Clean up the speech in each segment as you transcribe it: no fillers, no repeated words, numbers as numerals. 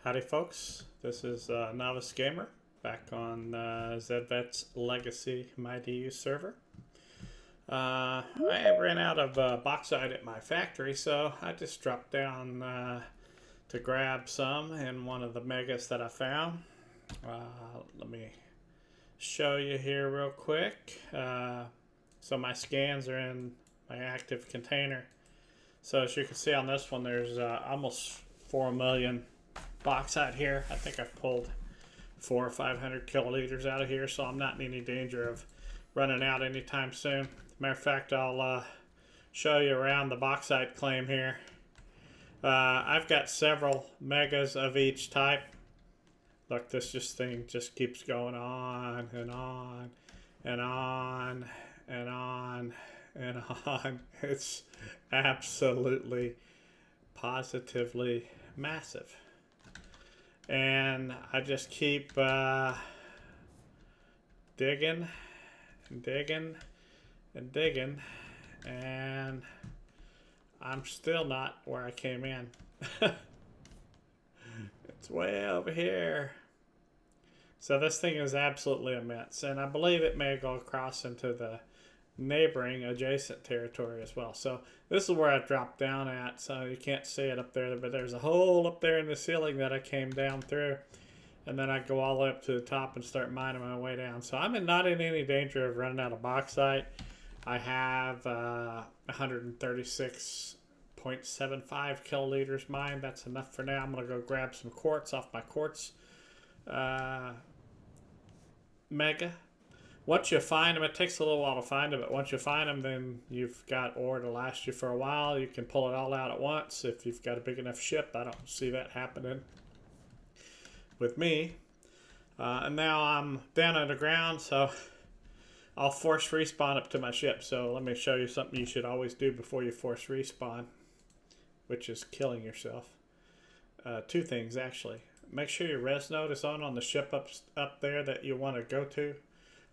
Howdy folks, this is Novice Gamer back on Zedvets Legacy MyDU server. I ran out of bauxite at my factory, so I just dropped down to grab some in one of the megas that I found. Let me show you here real quick. So my scans are in my active container. So as you can see on this one, there's almost 4 million bauxite here. I think I've pulled 400 or 500 kiloliters out of here, so I'm not in any danger of running out anytime soon. Matter of fact, I'll show you around the bauxite claim here. I've got several megas of each type. Look, this thing just keeps going on and on and on and on and on. It's absolutely, positively massive. And I just keep digging and digging and digging, and I'm still not where I came in. It's way over here. So this thing is absolutely immense, and I believe it may go across into the neighboring adjacent territory as well. So this is where I dropped down at, so you can't see it up there, but there's a hole up there in the ceiling that I came down through, and then I go all the way up to the top and start mining my way down. So I'm not in any danger of running out of bauxite. I have 136.75 kiloliters mined. That's enough for now. I'm going to go grab some quartz off my quartz mega. Once you find them, it takes a little while to find them, but once you find them, then you've got ore to last you for a while. You can pull it all out at once if you've got a big enough ship. I don't see that happening with me. And now I'm down underground, so I'll force respawn up to my ship. So let me show you something you should always do before you force respawn, which is killing yourself. Two things, actually. Make sure your res node is on the ship up there that you want to go to.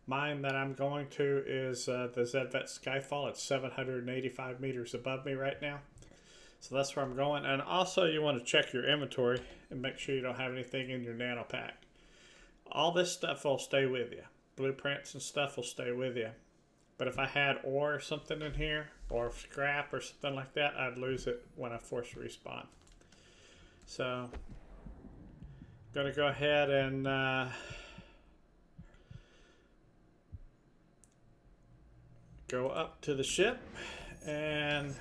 Mine that I'm going to is the Zedvets Skyfall. It's 785 meters above me right now. So that's where I'm going. And also you want to check your inventory and make sure you don't have anything in your nano pack. All this stuff will stay with you. Blueprints and stuff will stay with you. But if I had ore or something in here, or scrap or something like that, I'd lose it when I force respawn. So I'm going to go ahead and go up to the ship, and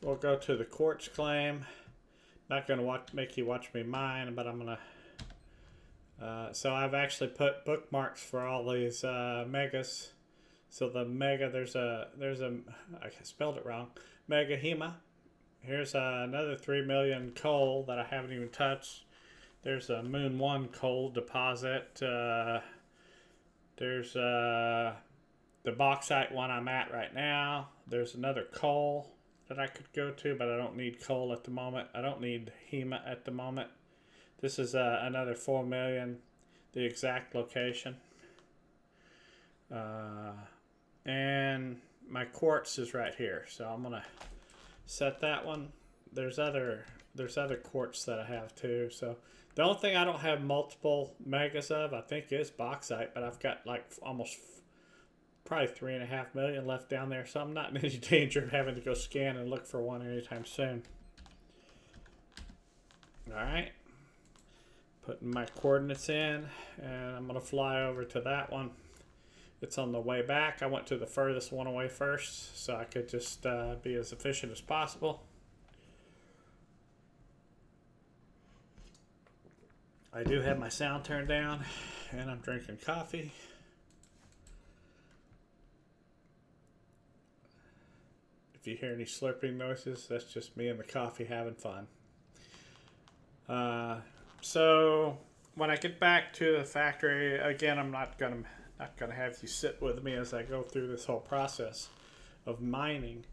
we'll go to the quartz claim. Not going to make you watch me mine, but I'm going to so I've actually put bookmarks for all these megas. So the mega, there's a I spelled it wrong, mega hema. Here's another 3 million coal that I haven't even touched. There's a moon 1 coal deposit. There's the bauxite one I'm at right now. There's another coal that I could go to, but I don't need coal at the moment. I don't need HEMA at the moment. This is another 4 million, the exact location. And my quartz is right here, so I'm gonna set that one. There's other quartz that I have too. So the only thing I don't have multiple megas of, I think, is bauxite, but I've got like almost probably 3.5 million left down there, so I'm not in any danger of having to go scan and look for one anytime soon. Alright, putting my coordinates in, and I'm going to fly over to that one. It's on the way back. I went to the furthest one away first, so I could just be as efficient as possible. I do have my sound turned down, and I'm drinking coffee. If you hear any slurping noises, that's just me and the coffee having fun. So when I get back to the factory, again, I'm not gonna have you sit with me as I go through this whole process of mining.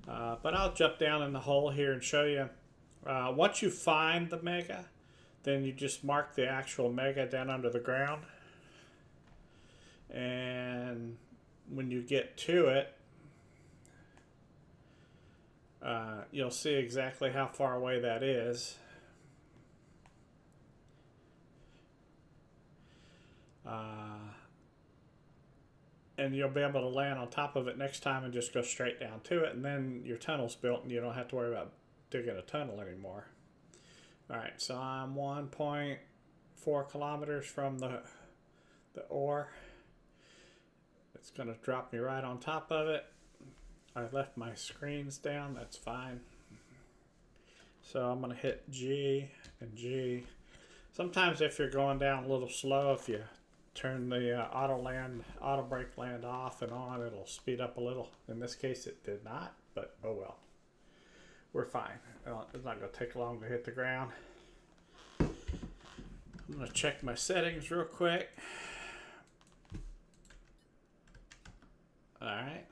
But I'll jump down in the hole here and show you. Once you find the mega, then you just mark the actual mega down under the ground. And when you get to it, you'll see exactly how far away that is. And you'll be able to land on top of it next time and just go straight down to it, and then your tunnel's built and you don't have to worry about digging a tunnel anymore. Alright, so I'm 1.4 kilometers from the ore. It's going to drop me right on top of it. I left my screens down, that's fine. So I'm going to hit G and G. Sometimes if you're going down a little slow, if you turn the auto brake land off and on, it'll speed up a little. In this case it did not, but oh well. We're fine. It's not going to take long to hit the ground. I'm going to check my settings real quick. Alright.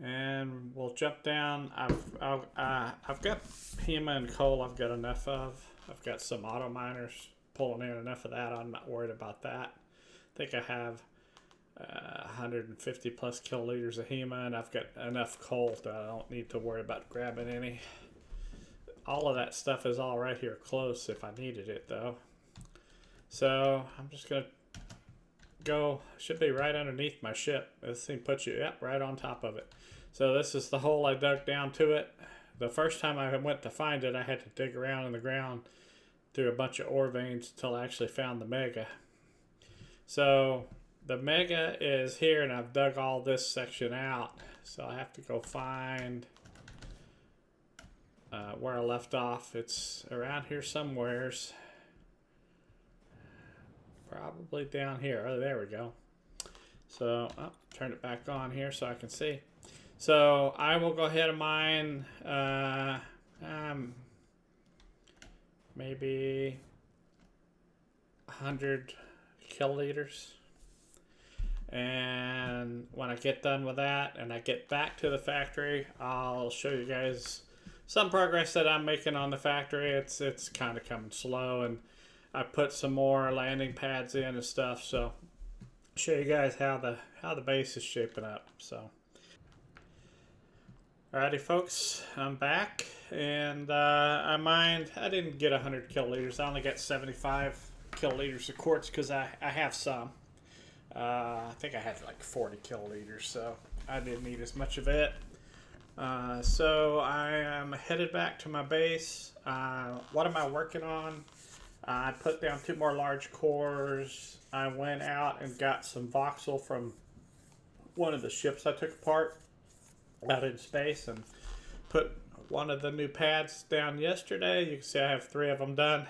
And we'll jump down. I've got HEMA and coal I've got enough of. I've got some auto miners pulling in enough of that. I'm not worried about that. I think I have 150 plus kiloliters of HEMA, and I've got enough coal that I don't need to worry about grabbing any. All of that stuff is all right here close if I needed it though. So I'm just going to go, should be right underneath my ship. This thing puts you, yep, right on top of it. So this is the hole I dug down to it. The first time I went to find it, I had to dig around in the ground through a bunch of ore veins until I actually found the mega. So the mega is here, and I've dug all this section out. So I have to go find where I left off. It's around here somewheres. Probably down here. Oh, there we go. So, turn it back on here so I can see. So, I will go ahead and mine maybe 100 kiloliters. And when I get done with that and I get back to the factory, I'll show you guys some progress that I'm making on the factory. It's kind of coming slow, and I put some more landing pads in and stuff, so show you guys how the base is shaping up. So, alrighty, folks, I'm back, and I didn't get 100 kiloliters. I only got 75 kiloliters of quartz because I have some. I think I had like 40 kiloliters, so I didn't need as much of it. So I am headed back to my base. What am I working on? I put down 2 more large cores. I went out and got some voxel from one of the ships I took apart out in space and put one of the new pads down yesterday. You can see I have 3 of them done.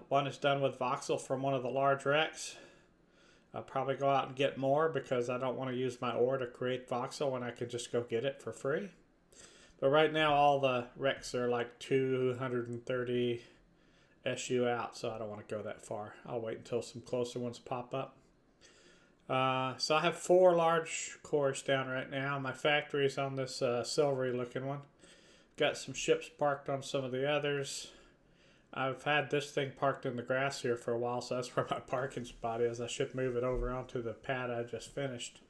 One is done with voxel from one of the large wrecks. I'll probably go out and get more because I don't want to use my ore to create voxel when I can just go get it for free. But right now all the wrecks are like 230 SU out, so I don't want to go that far. I'll wait until some closer ones pop up. So I have 4 large cores down right now. My factory is on this silvery looking one. Got some ships parked on some of the others. I've had this thing parked in the grass here for a while, so that's where my parking spot is. I should move it over onto the pad I just finished.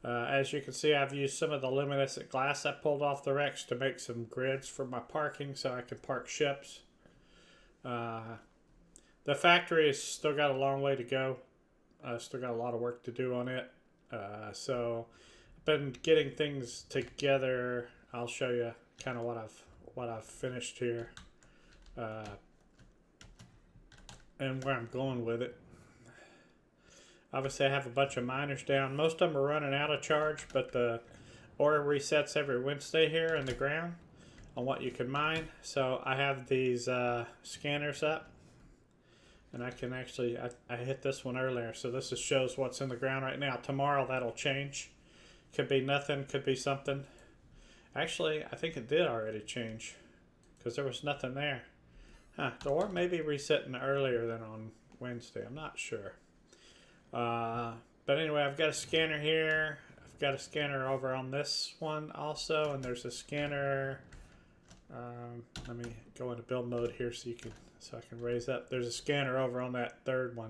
As you can see, I've used some of the luminescent glass I pulled off the wrecks to make some grids for my parking so I can park ships. The factory has still got a long way to go. Still got a lot of work to do on it. So I've been getting things together. I'll show you kind of what I've finished here, and where I'm going with it. Obviously I have a bunch of miners down. Most of them are running out of charge, but the ore resets every Wednesday here in the ground on what you can mine. So I have these scanners up, and I can actually, I hit this one earlier, so this just shows what's in the ground right now. Tomorrow that'll change. Could be nothing, could be something. Actually, I think it did already change because there was nothing there. The ore may be resetting earlier than on Wednesday. I'm not sure. But anyway, I've got a scanner here. I've got a scanner over on this one also, and there's a scanner. Let me go into build mode here so I can raise up. There's a scanner over on that third one.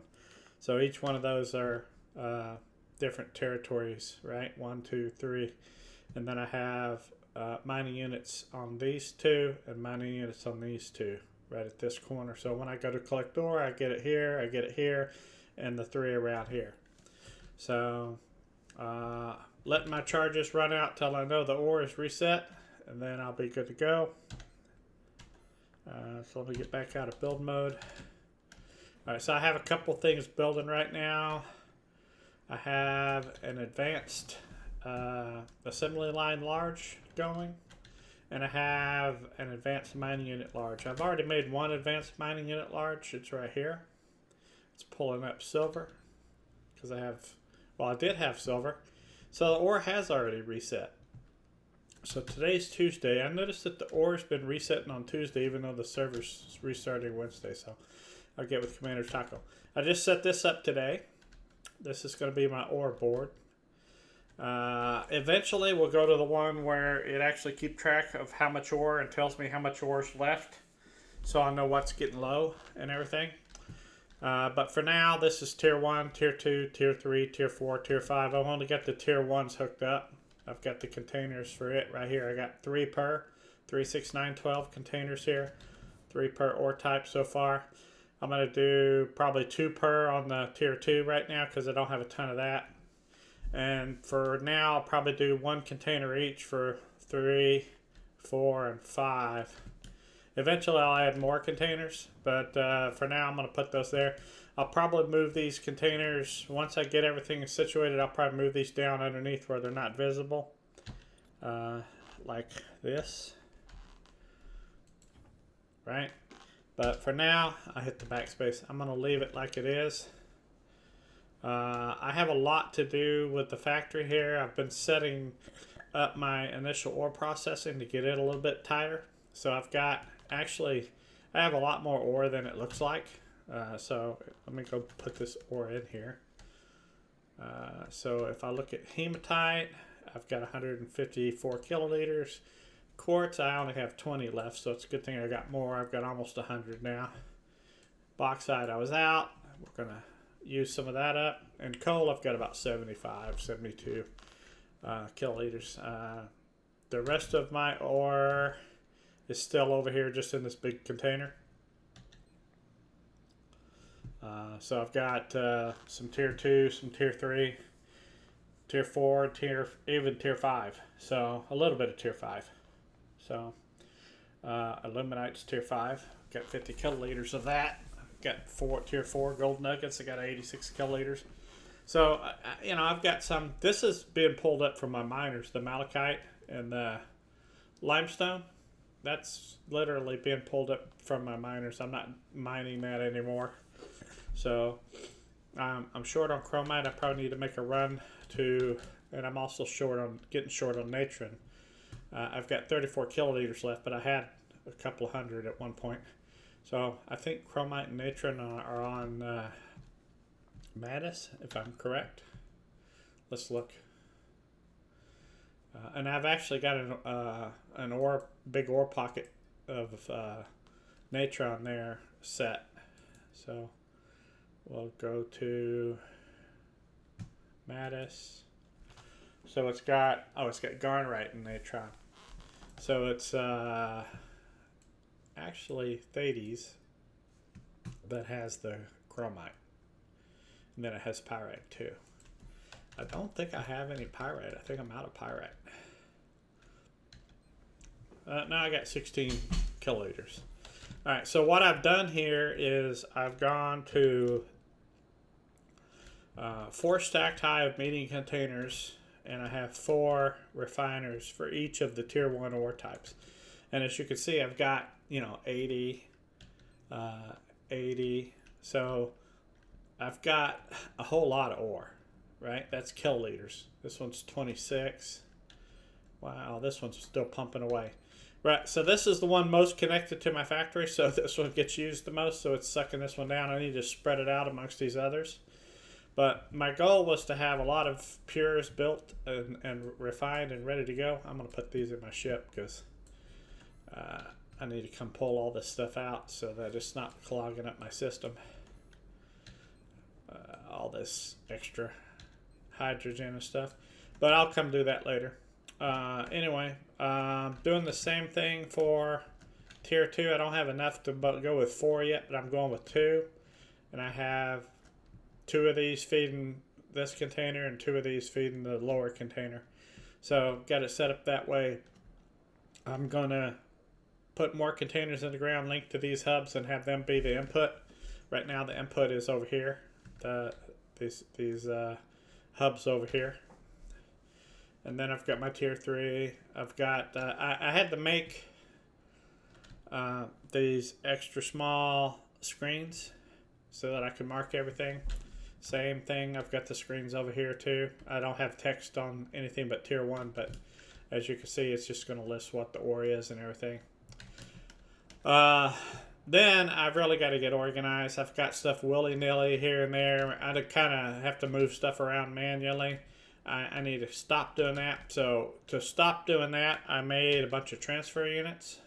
So each one of those are different territories, right? 1, 2, 3, and then I have mining units on these 2 and mining units on these 2, right at this corner. So when I go to collect ore, I get it here, and the 3 around here. So letting my charges run out till I know the ore is reset, and then I'll be good to go. So let me get back out of build mode. Alright, so I have a couple things building right now. I have an advanced assembly line large going, and I have an advanced mining unit large. I've already made one advanced mining unit large. It's right here. It's pulling up silver because I did have silver. So the ore has already reset. So today's Tuesday. I noticed that the ore has been resetting on Tuesday, even though the server's restarting Wednesday. So I'll get with Commander Taco. I just set this up today. This is going to be my ore board. Eventually, we'll go to the one where it actually keeps track of how much ore and tells me how much ore is left, so I know what's getting low and everything. But for now, this is Tier 1, Tier 2, Tier 3, Tier 4, Tier 5. I've only got the Tier 1s hooked up. I've got the containers for it right here. I got 3 per, 3, 6, 9, 12 containers here. 3 per ore type so far. I'm going to do probably 2 per on the Tier 2 right now because I don't have a ton of that. And for now, I'll probably do 1 container each for 3, 4, and 5. Eventually, I'll add more containers, but for now, I'm going to put those there. I'll probably move these containers, once I get everything situated, I'll probably move these down underneath where they're not visible. Like this. Right? But for now, I hit the backspace. I'm going to leave it like it is. I have a lot to do with the factory here. I've been setting up my initial ore processing to get it a little bit tighter. So I've got, actually, I have a lot more ore than it looks like. So let me go put this ore in here. So if I look at hematite, I've got 154 kiloliters. Quartz, I only have 20 left, so it's a good thing I got more. I've got almost 100 now. Bauxite, I was out. We're going to use some of that up. And coal, I've got about 75, 72 kiloliters. The rest of my ore is still over here just in this big container. So I've got some Tier 2, some Tier 3, Tier 4, even Tier 5. So a little bit of Tier 5. So aluminite's Tier 5. Got 50 kiloliters of that. Got Tier 4 gold nuggets. I got 86 kiloliters. So, I've got some. This is being pulled up from my miners, the malachite and the limestone. That's literally being pulled up from my miners. I'm not mining that anymore. So I'm short on chromite. I probably need to make a run to, and I'm also getting short on natron. I've got 34 kiloliters left, but I had a couple of hundred at one point. So I think chromite and natron are on Mattis, if I'm correct. Let's look. And I've actually got an big ore pocket of natron there set. So we'll go to Mattis. So it's got garnerite and natron. So it's actually Thades that has the chromite. And then it has pyrite too. I don't think I have any pyrite. I think I'm out of pyrite. Now I got 16 kiloliters. Alright, so what I've done here is I've gone to 4 stacked high of meeting containers, and I have 4 refiners for each of the Tier 1 ore types. And as you can see, I've got, 80, 80. So I've got a whole lot of ore, right? That's kiloliters. This one's 26. Wow, this one's still pumping away. Right, so this is the one most connected to my factory, so this one gets used the most, so it's sucking this one down. I need to spread it out amongst these others. But my goal was to have a lot of pures built and refined and ready to go. I'm going to put these in my ship because I need to come pull all this stuff out so that it's not clogging up my system. All this extra hydrogen and stuff. But I'll come do that later. Anyway, doing the same thing for tier 2. I don't have enough to go with 4 yet, but I'm going with 2. And I have 2 of these feeding this container and 2 of these feeding the lower container. So got it set up that way. I'm going to put more containers in the ground linked to these hubs and have them be the input. Right now the input is over here. These hubs over here. And then I've got my tier 3. I've got, I had to make these extra small screens so that I could mark everything. Same thing, I've got the screens over here too. I don't have text on anything but tier 1, but as you can see, it's just going to list what the ore is and everything. Then I've really got to get organized. I've got stuff willy-nilly here and there. I kind of have to move stuff around manually. I need to stop doing that. So to stop doing that, I made a bunch of transfer units.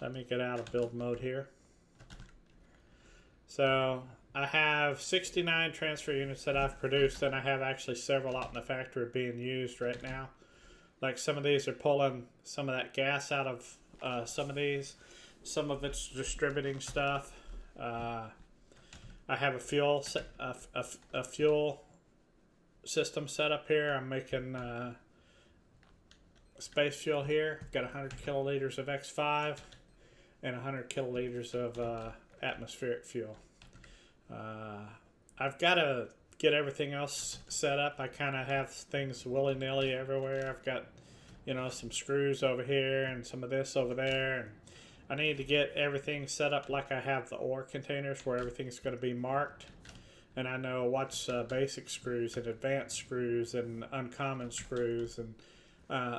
Let me get out of build mode here. So I have 69 transfer units that I've produced, and I have actually several out in the factory being used right now. Like some of these are pulling some of that gas out of some of these. Some of it's distributing stuff. I have a fuel system set up here. I'm making space fuel here. Got 100 kiloliters of X5 and 100 kiloliters of atmospheric fuel. I've got to get everything else set up. I kind of have things willy-nilly everywhere. I've got, you know, some screws over here and some of this over there, and I need to get everything set up like I have the ore containers where everything's going to be marked, and I know what's basic screws and advanced screws and uncommon screws, and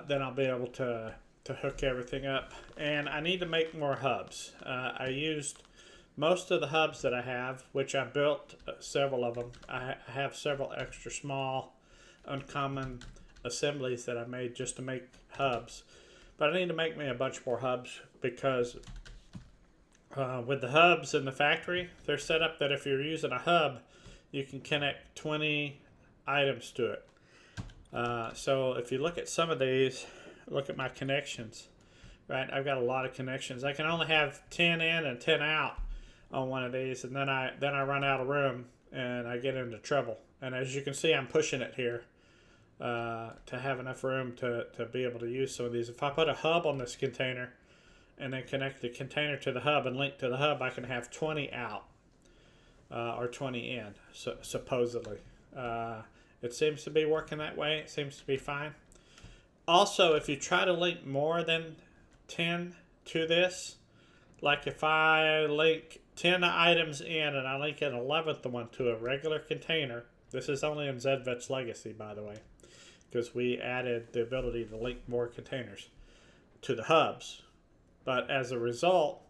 then I'll be able to hook everything up. And I need to make more hubs. I used most of the hubs that I have, which I built several of them. I have several extra small uncommon assemblies that I made just to make hubs. But I need to make me a bunch more hubs because with the hubs in the factory, they're set up that if you're using a hub, you can connect 20 items to it. So if you look at some of these, look at my connections, right? I've got a lot of connections. I can only have 10 in and 10 out on one of these, and then I run out of room and I get into trouble. And as you can see, I'm pushing it here to have enough room to be able to use some of these. If I put a hub on this container and then connect the container to the hub and link to the hub, I can have 20 out or 20 in, supposedly. It seems to be working that way. It seems to be fine. Also, if you try to link more than 10 to this, like if I link 10 items in and I link an 11th one to a regular container, this is only in Zedvets Legacy, by the way, because we added the ability to link more containers to the hubs. But as a result,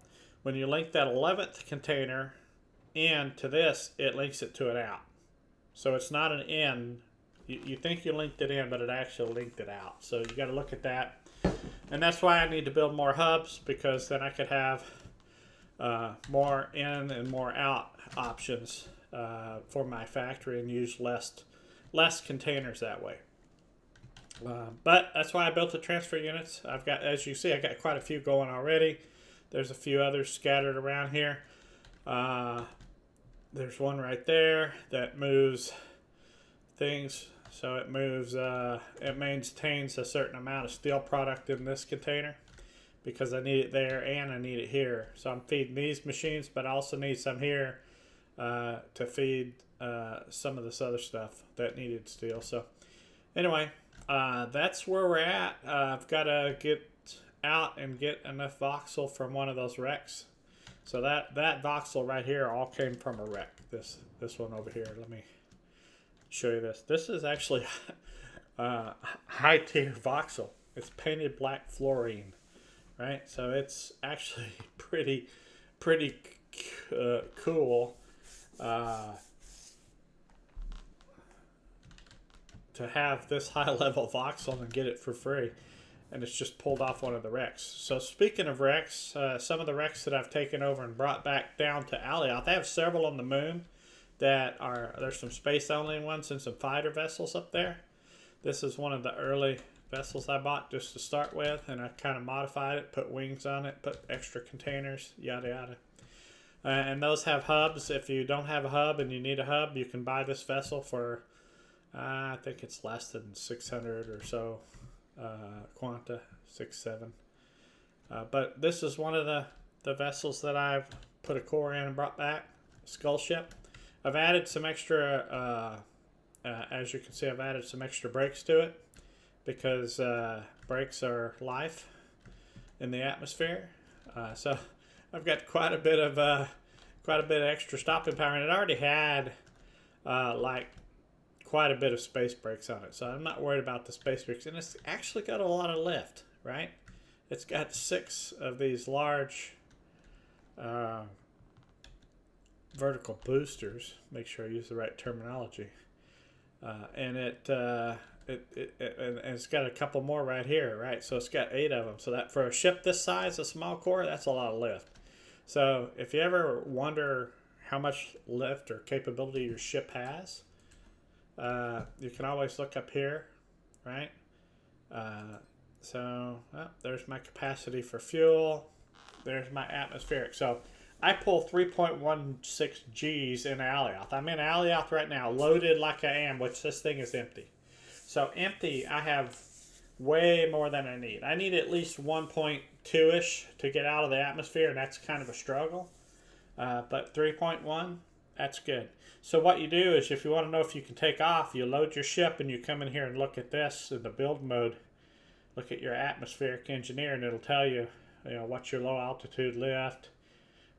when you link that 11th container in to this, it links it to an out. So it's not an in. You think you linked it in, but it actually linked it out. So you got to look at that. And that's why I need to build more hubs, because then I could have more in and more out options for my factory and use less containers that way. But that's why I built the transfer units. I've got, as you see, I got quite a few going already. There's a few others scattered around here. There's one right there that moves things. So it moves, it maintains a certain amount of steel product in this container because I need it there and I need it here. So I'm feeding these machines, but I also need some here to feed some of this other stuff that needed steel. So anyway, that's where we're at. I've got to get out and get enough voxel from one of those wrecks. So that voxel right here all came from a wreck. This one over here. Let me show you this. This is actually high tier voxel. It's painted black fluorine, right? So it's actually pretty cool to have this high level voxel and get it for free. And it's just pulled off one of the wrecks. So speaking of wrecks, some of the wrecks that I've taken over and brought back down to Alioth, I have several on the moon that are, there's some space only ones and some fighter vessels up there. This is one of the early vessels I bought just to start with, and I kind of modified it, put wings on it, put extra containers, yada yada. And those have hubs. If you don't have a hub and you need a hub, you can buy this vessel for, I think it's less than 600 or so, quanta, 6, 7. But this is one of the vessels that I've put a core in and brought back, Skull Ship. I've added some extra, as you can see, I've added some extra brakes to it because brakes are life in the atmosphere. So I've got quite a bit of extra stopping power, and it already had like quite a bit of space brakes on it, so I'm not worried about the space brakes. And it's actually got a lot of lift, right? It's got 6 of these large vertical boosters. Make sure I use the right terminology. And it's got a couple more right here, right? So it's got 8 of them. So that for a ship this size, a small core, that's a lot of lift. So if you ever wonder how much lift or capability your ship has, you can always look up here, right? There's my capacity for fuel. There's my atmospheric. So I pull 3.16 Gs in Alioth. I'm in Alioth right now, loaded like I am, which this thing is empty. So empty, I have way more than I need. I need at least 1.2-ish to get out of the atmosphere, and that's kind of a struggle. But 3.1, that's good. So what you do is, if you want to know if you can take off, you load your ship and you come in here and look at this in the build mode. Look at your atmospheric engineer, and it'll tell you, what's your low altitude lift,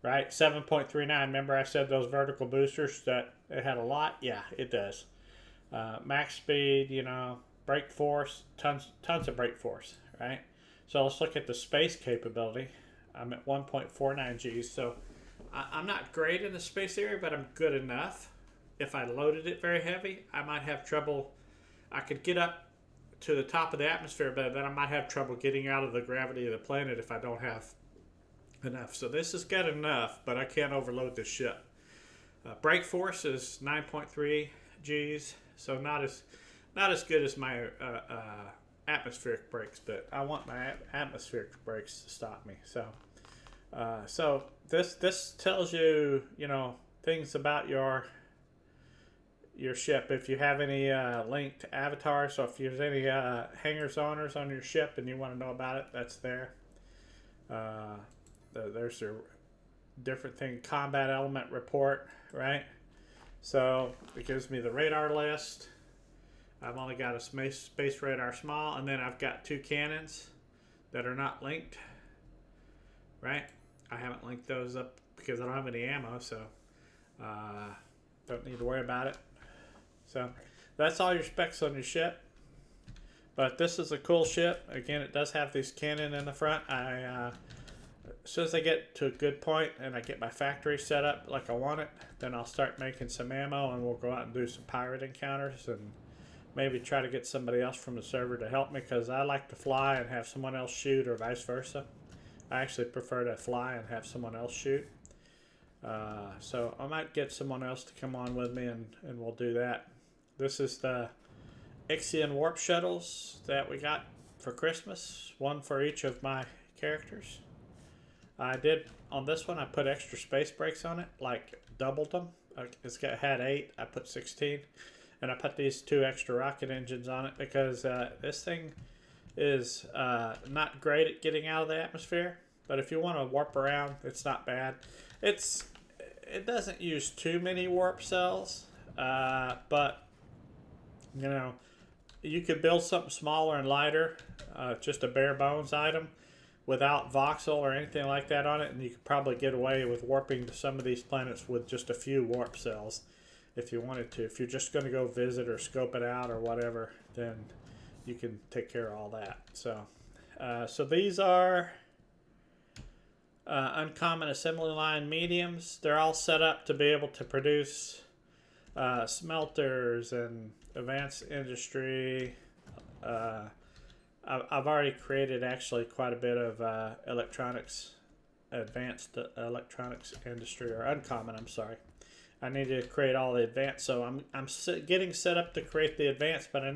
right? 7.39. Remember I said those vertical boosters that it had a lot? Yeah, it does. Max speed, brake force, tons of brake force, right? So let's look at the space capability. I'm at 1.49 Gs, so I'm not great in the space area, but I'm good enough. If I loaded it very heavy, I might have trouble. I could get up to the top of the atmosphere, but then I might have trouble getting out of the gravity of the planet if I don't have enough. So this has got enough, but I can't overload this ship. Brake force is 9.3 Gs, so not as good as my atmospheric brakes, but I want my atmospheric brakes to stop me. So this tells you, things about your ship. If you have any linked avatars, so if there's any hangers-oners on your ship and you want to know about it, that's there. There's a different thing, combat element report, right? So it gives me the radar list. I've only got a space radar small, and then I've got 2 cannons that are not linked, right? I haven't linked those up because I don't have any ammo, so don't need to worry about it. So that's all your specs on your ship. But this is a cool ship. Again, it does have these cannon in the front. As soon as I get to a good point and I get my factory set up like I want it, then I'll start making some ammo, and we'll go out and do some pirate encounters and maybe try to get somebody else from the server to help me, because I like to fly and have someone else shoot, or vice versa. I actually prefer to fly and have someone else shoot. So I might get someone else to come on with me, and we'll do that. This is the Ixion warp shuttles that we got for Christmas, one for each of my characters. I did, on this one, I put extra space brakes on it, like doubled them. Had 8, I put 16. And I put these 2 extra rocket engines on it because this thing is not great at getting out of the atmosphere. But if you want to warp around, it's not bad. It doesn't use too many warp cells, but you could build something smaller and lighter, just a bare bones item, without voxel or anything like that on it, and you could probably get away with warping to some of these planets with just a few warp cells if you wanted to. If you're just going to go visit or scope it out or whatever, then you can take care of all that. So these are uncommon assembly line mediums. They're all set up to be able to produce smelters and advanced industry. I've already created actually quite a bit of advanced electronics industry, or uncommon, I'm sorry. I need to create all the advanced, so I'm getting set up to create the advanced, but I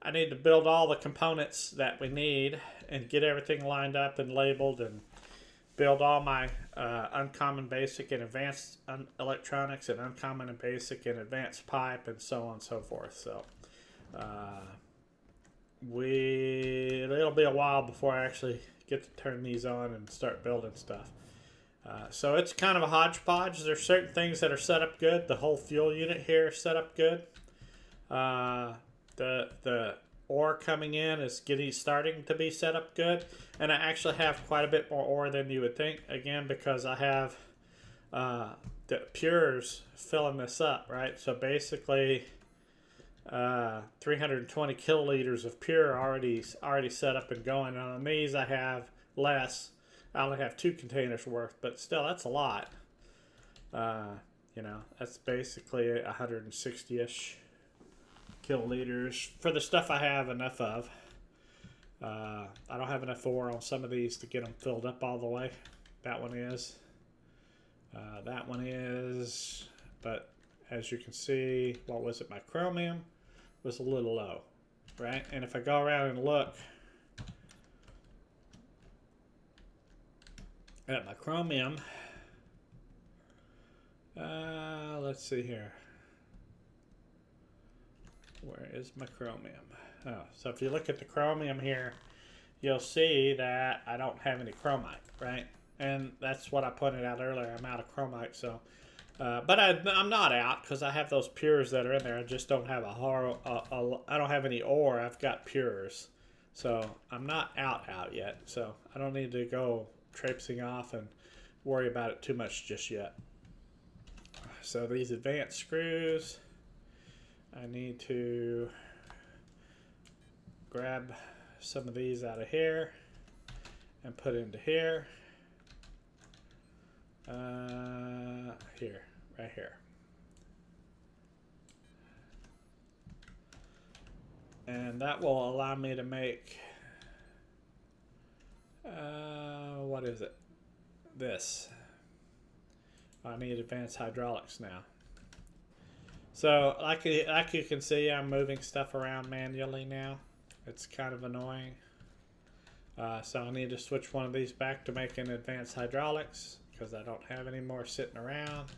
I need to build all the components that we need and get everything lined up and labeled and build all my uncommon, basic, and advanced electronics and uncommon and basic and advanced pipe and so on and so forth. So it'll be a while before I actually get to turn these on and start building stuff. So it's kind of a hodgepodge. There's certain things that are set up good. The whole fuel unit here is set up good. The ore coming in is starting to be set up good, and I actually have quite a bit more ore than you would think. Again, because I have the pures filling this up, right? So basically, 320 kiloliters of pure already set up and going. And on these, I have less. I only have 2 containers worth, but still, that's a lot. That's basically 160-ish kiloliters for the stuff I have enough of. I don't have enough ore on some of these to get them filled up all the way. That one is. That one is. But as you can see, what was it? My chromium was a little low, right? And if I go around and look at my chromium, let's see here. Where is my chromium? Oh, so if you look at the chromium here, you'll see that I don't have any chromite, right? And that's what I pointed out earlier. I'm out of chromite, so. But I'm not out because I have those pures that are in there. I just don't have I don't have any ore. I've got pures, so I'm not out yet. So I don't need to go traipsing off and worry about it too much just yet. So these advanced screws, I need to grab some of these out of here and put into here. Right here. And that will allow me to make, what is it? This. I need advanced hydraulics now. So like you can see, I'm moving stuff around manually now. It's kind of annoying. So I need to switch one of these back to making advanced hydraulics because I don't have any more sitting around.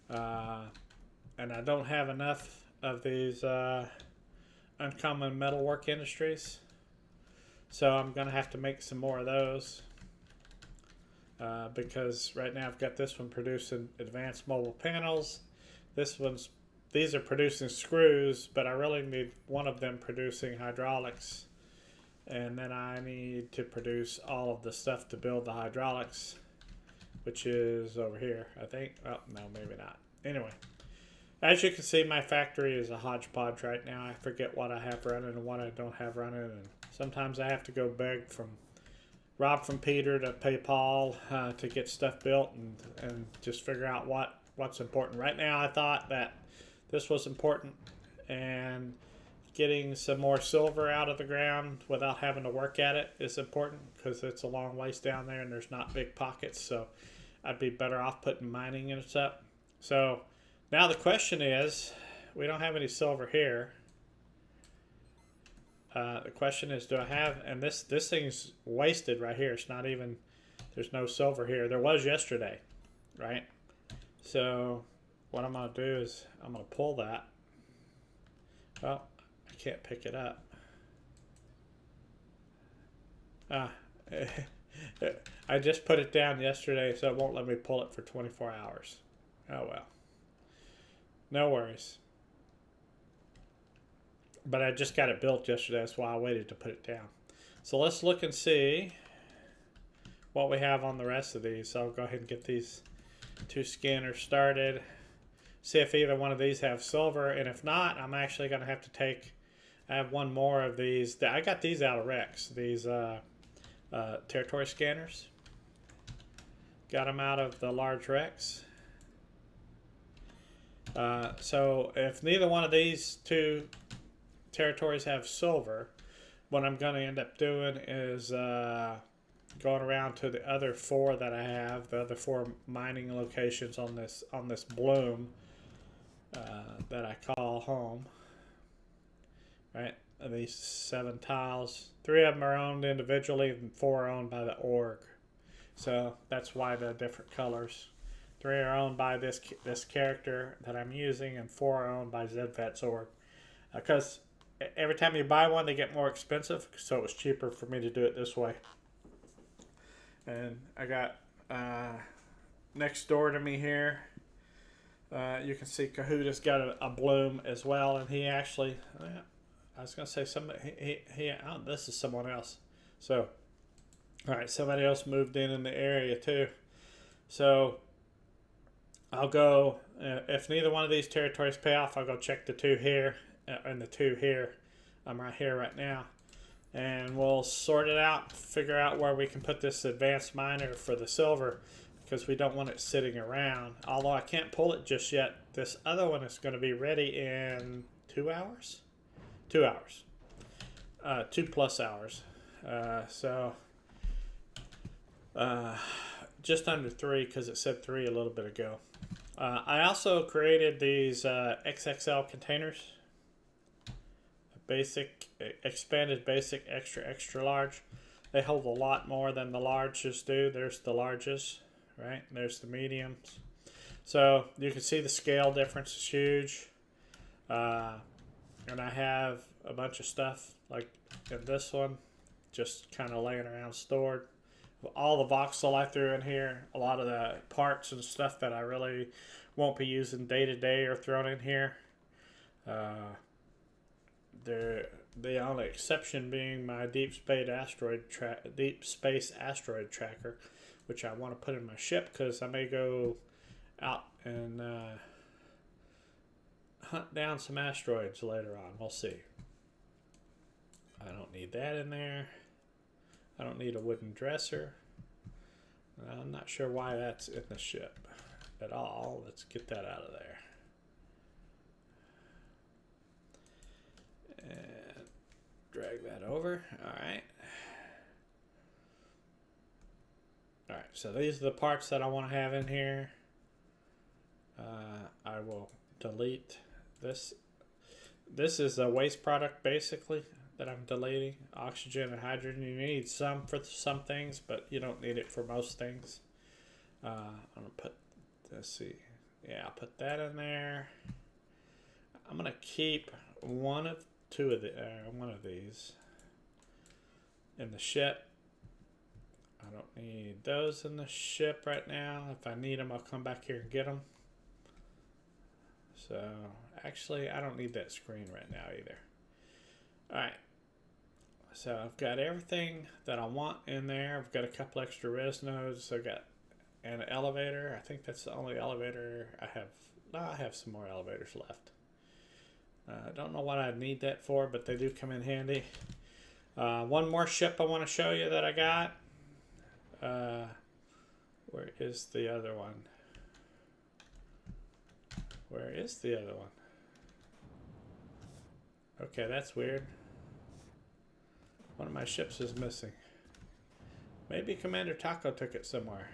And I don't have enough of these uncommon metalwork industries. So I'm going to have to make some more of those. Because right now I've got this one producing advanced mobile panels. These are producing screws, but I really need one of them producing hydraulics. And then I need to produce all of the stuff to build the hydraulics, which is over here, I think. Oh, no, maybe not. Anyway, as you can see, my factory is a hodgepodge right now. I forget what I have running and what I don't have running. And sometimes I have to go beg rob from Peter to pay Paul to get stuff built and just figure out what's important. Right now, I thought that this was important, and getting some more silver out of the ground without having to work at it is important because it's a long ways down there and there's not big pockets. So I'd be better off putting mining units up. So now the question is, we don't have any silver here. The question is, do I have, and this thing's wasted right here. It's not even, there's no silver here. There was yesterday, right? So what I'm going to do is I'm going to pull that. Well, I can't pick it up. I just put it down yesterday, so it won't let me pull it for 24 hours. Oh well. No worries. But I just got it built yesterday. That's why I waited to put it down. So let's look and see what we have on the rest of these. So I'll go ahead and get these 2 scanners started. See if either one of these have silver. And if not, I'm actually going to have to take... I have one more of these. I got these out of Rex. These territory scanners. Got them out of the large Rex. So if neither one of these 2 territories have silver, what I'm going to end up doing is going around to the other 4 that I have, the other 4 mining locations on this bloom that I call home. Right, these 7 tiles. 3 of them are owned individually and 4 are owned by the org. So that's why the different colors. 3 are owned by this character that I'm using, and 4 are owned by Zedvets org. Because every time you buy one, they get more expensive, so it was cheaper for me to do it this way. And I got next door to me here, you can see Kahuta's got a bloom as well, and he actually, I was going to say somebody, oh, this is someone else. So, all right, somebody else moved in the area too. So, I'll go, if neither one of these territories pay off, I'll go check the 2 here and the 2 here. I'm right here right now. And we'll sort it out, figure out where we can put this advanced miner for the silver, because we don't want it sitting around. Although I can't pull it just yet. This other one is going to be ready in 2 hours? 2 hours. 2+ hours. Just under 3, because it said 3 a little bit ago. I also created these XXL containers. Basic, expanded basic, extra large. They hold a lot more than the larges do. There's the larges, right? There's the mediums. So you can see the scale difference is huge. And I have a bunch of stuff like in this one, just kind of laying around stored. All the voxel I threw in here, a lot of the parts and stuff that I really won't be using day to day are thrown in here. The only exception being my deep space asteroid tracker, which I want to put in my ship because I may go out and hunt down some asteroids later on. We'll see. I don't need that in there. I don't need a wooden dresser. I'm not sure why that's in the ship at all. Let's get that out of there. And drag that over. Alright. Alright, so these are the parts that I want to have in here. I will delete this. This is a waste product basically that I'm deleting. Oxygen and hydrogen. You need some for some things, but you don't need it for most things. I'm going to put, let's see. Yeah, I'll put that in there. I'm going to keep one of these in the ship. I don't need those in the ship right now. If I need them, I'll come back here and get them. So, actually, I don't need that screen right now either. Alright. So, I've got everything that I want in there. I've got a couple extra res nodes. I've got an elevator. I think that's the only elevator I have. No, I have some more elevators left. I don't know what I'd need that for, but they do come in handy. One more ship I want to show you that I got. Where is the other one? Where is the other one? Okay, that's weird. One of my ships is missing. Maybe Commander Taco took it somewhere.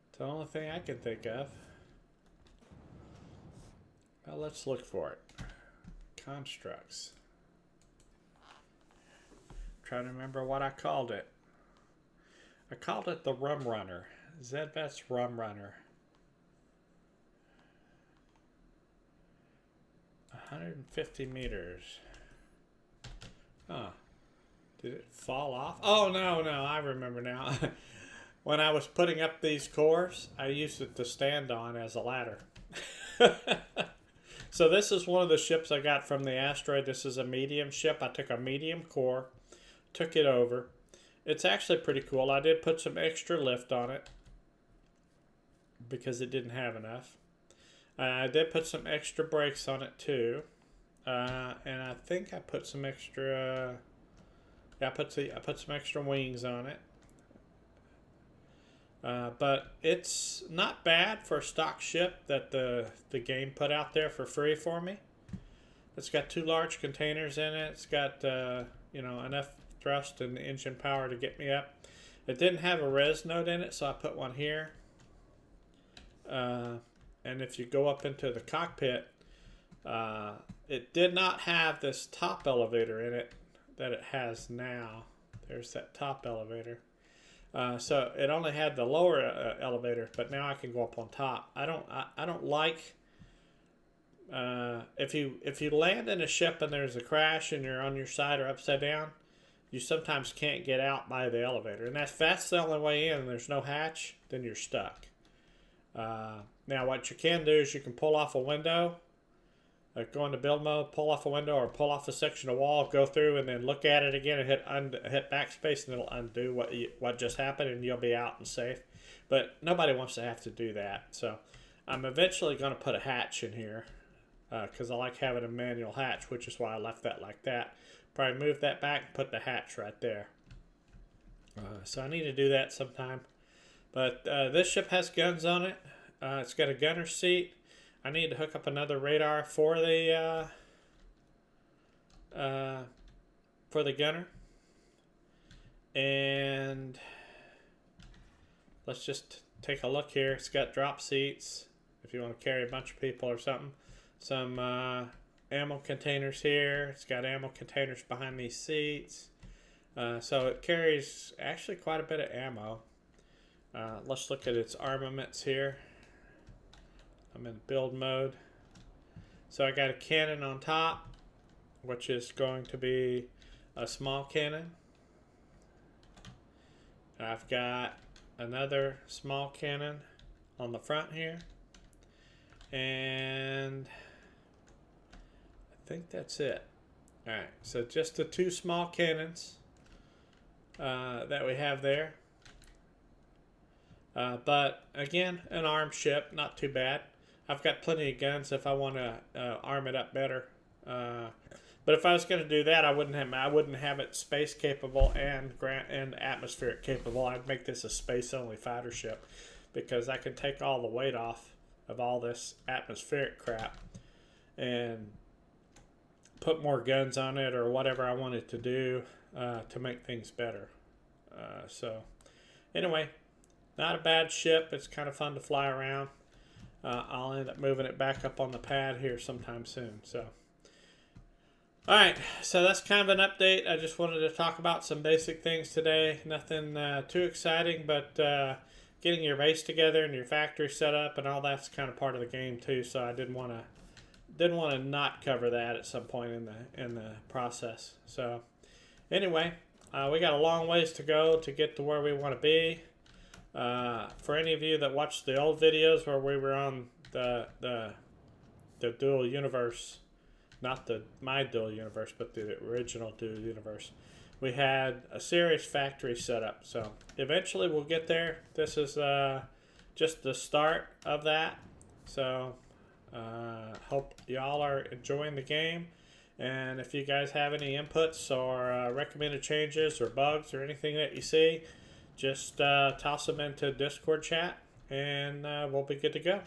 It's the only thing I can think of. Well, let's look for it. Constructs. Trying to remember what I called it. I called it the Rum Runner. Zedvets Rum Runner. 150 meters. Huh. Did it fall off? Oh, no, I remember now. When I was putting up these cores, I used it to stand on as a ladder. So this is one of the ships I got from the asteroid. This is a medium ship. I took a medium core, took it over. It's actually pretty cool. I did put some extra lift on it because it didn't have enough. I did put some extra brakes on it too. And I think I put some extra... I put some extra wings on it. But it's not bad for a stock ship that the game put out there for free for me. It's got 2 large containers in it. It's got enough thrust and engine power to get me up. It didn't have a res node in it, so I put one here. And if you go up into the cockpit, It did not have this top elevator in it that it has now. There's that top elevator. So it only had the lower elevator, but now I can go up on top. I don't like if you land in a ship and there's a crash and you're on your side or upside down, you sometimes can't get out by the elevator, and that's the only way in. And there's no hatch, then you're stuck. Now what you can do is you can pull off a window. Go into build mode, pull off a window or pull off a section of wall, go through and then look at it again and hit backspace, and it'll undo what just happened, and you'll be out and safe. But nobody wants to have to do that. So I'm eventually going to put a hatch in here because I like having a manual hatch, which is why I left that like that. Probably move that back and put the hatch right there. So I need to do that sometime. But this ship has guns on it. It's got a gunner seat. I need to hook up another radar for the gunner, and let's just take a look here. It's got drop seats if you want to carry a bunch of people or something. Some ammo containers here. It's got ammo containers behind these seats, so it carries actually quite a bit of ammo. Let's look at its armaments here. I'm in build mode. So I got a cannon on top, which is going to be a small cannon. I've got another small cannon on the front here. And I think that's it. Alright, so just the two small cannons that we have there. But again, an armed ship, not too bad. I've got plenty of guns if I want to arm it up better. But if I was going to do that, I wouldn't have it space capable and atmospheric capable. I'd make this a space only fighter ship because I can take all the weight off of all this atmospheric crap and put more guns on it or whatever I wanted to do to make things better. So anyway, not a bad ship. It's kind of fun to fly around. I'll end up moving it back up on the pad here sometime soon. So, all right. So that's kind of an update. I just wanted to talk about some basic things today. Nothing too exciting, but getting your base together and your factory set up and all that's kind of part of the game too. So I didn't want to not cover that at some point in the process. So anyway, we got a long ways to go to get to where we want to be. For any of you that watched the old videos where we were on the dual universe, not my dual universe, but the original dual universe, we had a serious factory set up. So eventually we'll get there. This is just the start of that. So hope y'all are enjoying the game. And if you guys have any inputs or recommended changes or bugs or anything that you see, just toss them into Discord chat, and we'll be good to go.